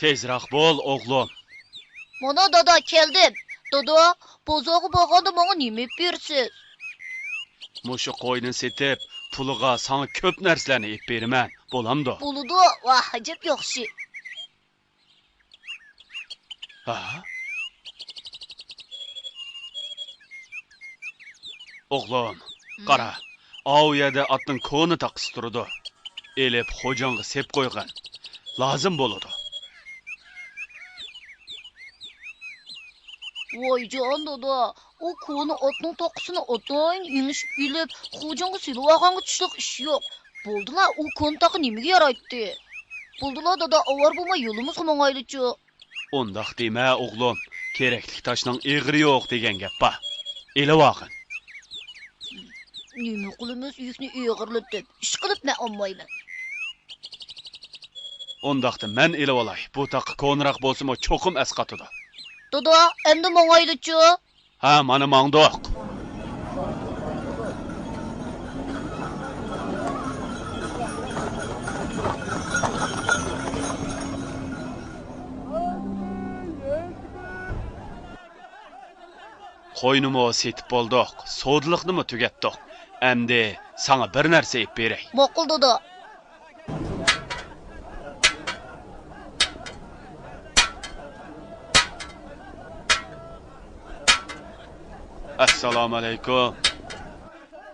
Tezroq bo'l, o'g'lim. Mana dada keldim. Dada, bozorga borganda menga nima bersiz? Mushu qo'yni setib, puliga sana ko'p narsalarni yeb beraman. Bo'lamdi? Buludu, vah, ajab yaxshi. Ha? O'g'lim, qara. O yerda otning ko'ni taqis turdi. Elib xo'jongga sep qo'ygan. Lozim bo'ladi. Voy can dada, o konu otning toqısını otayın inişip bilip, xo'jongga silib olganga tushliq ish yo'q. Bo'ldilar, u konu taqı nimaga yaraydi? Bo'ldilar dada, avar bo'lmay yo'limizga mangaylichu. Undaq dema, o'g'lim. Kerakli toshning egri yo'q degan gap bor. Elib olgin. Nima qilamiz yukni egirlatib, ish qilib men olmayman. Undaqda men elib olay. Bu taqi ko'nroq bo'lsa-mo cho'qim asqatidi. Dada, endi mangaylichu. Ha, mana mangdoq. Qo'ynimi setib bo'ldik, sodliqnimi tugatdik. Endi sana bir narsa yeb beray. Ma'qul dada. Assalomu alaykum.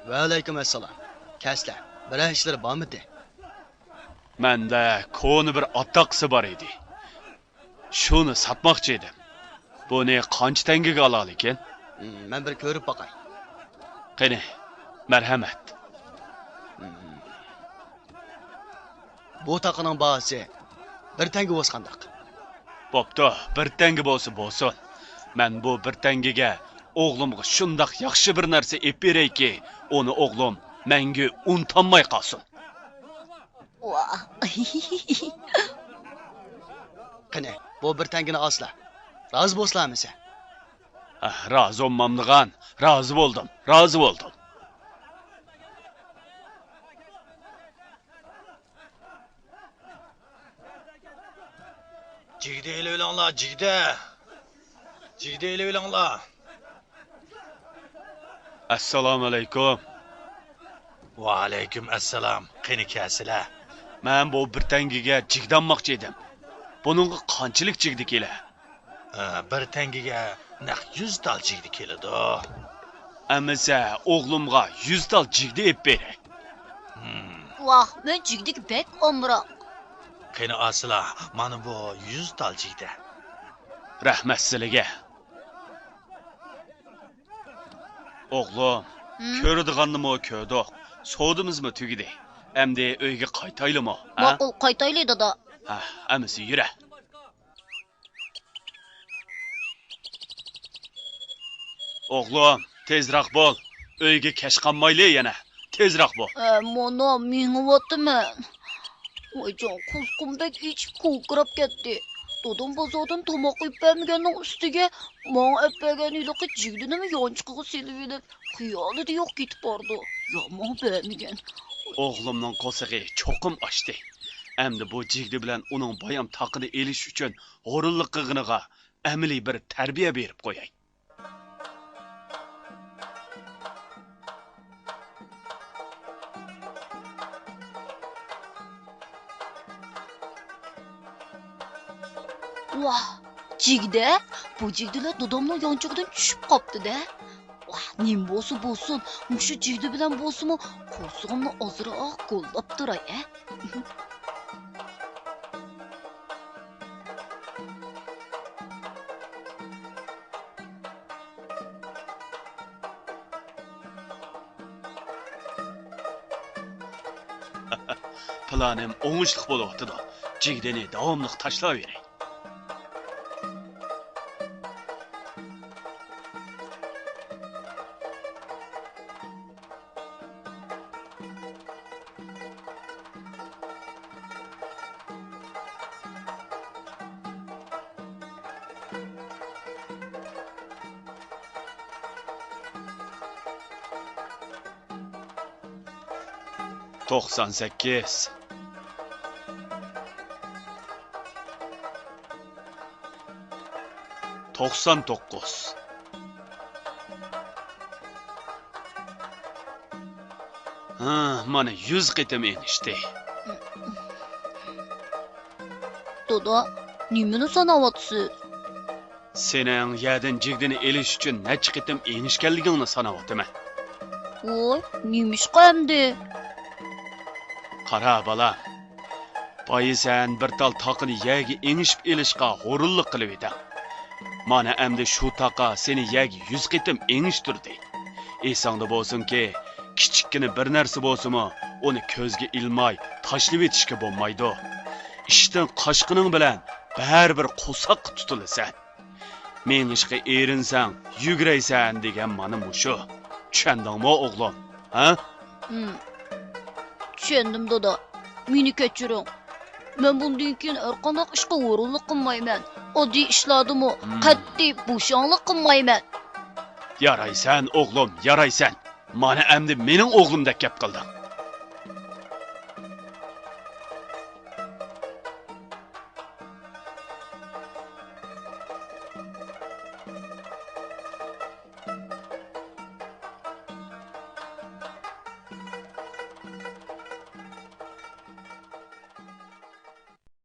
Va alaykum assalom. Kaslar, biror ishlar bormidi? Menda ko'ni bir otaqsi bor edi. Shuni sotmoqchi edim. Buni qancha tangaga olal ekan? Men bir ko'rib boqay. Qani, marhamat. Bu taqining bahosi bir tanga o'sqandaq. Bo'pti, bir tanga bo'lsin. Men bu bir tangaga o'g'limga shundoq yaxshi bir narsa ep berayki, uni o'g'lim menga unutmay qolsin. Vah. Qani, bu bir tangani olslar. Rozi bo'lsizlarmi? Rozi olmamdigan, rozi bo'ldim. Jigde ile öylanglar, jigde. Jigde ile öylanglar. Assalomu alaykum. Va alaykum assalom. Qani kasila. Men bu bir tangaga jigdanmoqchi edim. Buningga qanchalik jigdi kela? Bir tangiga naq 100 tal jigdi keladi. Amisa o'g'limga 100 tal jigdi ep beray. Vah, men jigdik bek omroq. Qani asla, mana bu 100 tal jigdi. Rahmat sizlarga. O'g'lim, ko'radiganni ko'rdik. Sodimizmi tugidi? Endi uyga qaytaylimi? Ma'qul, qaytaylik dada. Ha, amisi yura. O'g'lim, tezroq bo'l. Uyga kech qolmayli yana. Tezroq bo'l. Mana mingyaptiman. Voy can, kuzqumbek ichib ko'krab ketdi. Dodam bozordan tomoq yeb bermaganning ustiga men ep bergan iliqi jigdinimi yonchiqiga silib olib, xiyolida yo'q ketib bordi. Yomon bermagan. O'g'limning qo'sig'i cho'qim ochdi. Endi bu jigdi bilan uning bayam taqini elish uchun g'ururlik qilg'iniga amaliy bir tarbiya berib qo'yay. Vah, jigda, bu jigdilar dodamning yonchig'idan tushib qopti-da. Vah, nim bo'lsin, mushu jigdi bilan bo'lsa-mu, qo'rsig'imni ozroq qo'llab turay, Planim o'ngishli bo'lyapti. Jigdini davomli tashlayveray. To'qson sakkiz. 99. Ha, mana 100 qitim enişte. Doda, nimani sanavyapsiz? Sening yerdan jigdini elish uchun necha qitim enishganligingni sanayapman. Voy, nimishqa endi? Qara bolam. Boyi sen bir tal taqini yagi enishib elishqa g'ururlik qilib eding. Mana endi shu taqa seni yagi 100 qitim enishtirdi. Esingda bo'lsinki, kichikkina bir narsa bo'lsa-mu, uni ko'zga ilmay tashlab etishga bo'lmaydi. Ishdan qochqining bilan baribir qo'saq tutilasan. Men ishga erinsang, yuguraysan degan mana mushu. Tushundingmi o'g'lim? Ha? Tushundim doda. Meni kechiring. Men bundan keyin har qanday ishga o'rinlik qilmayman. Oddiy ishlardimi qat'iy bo'shonlik qilmayman. Yaraysan o'g'lim, yaraysan. Mana endi mening o'g'limdek gap qilding.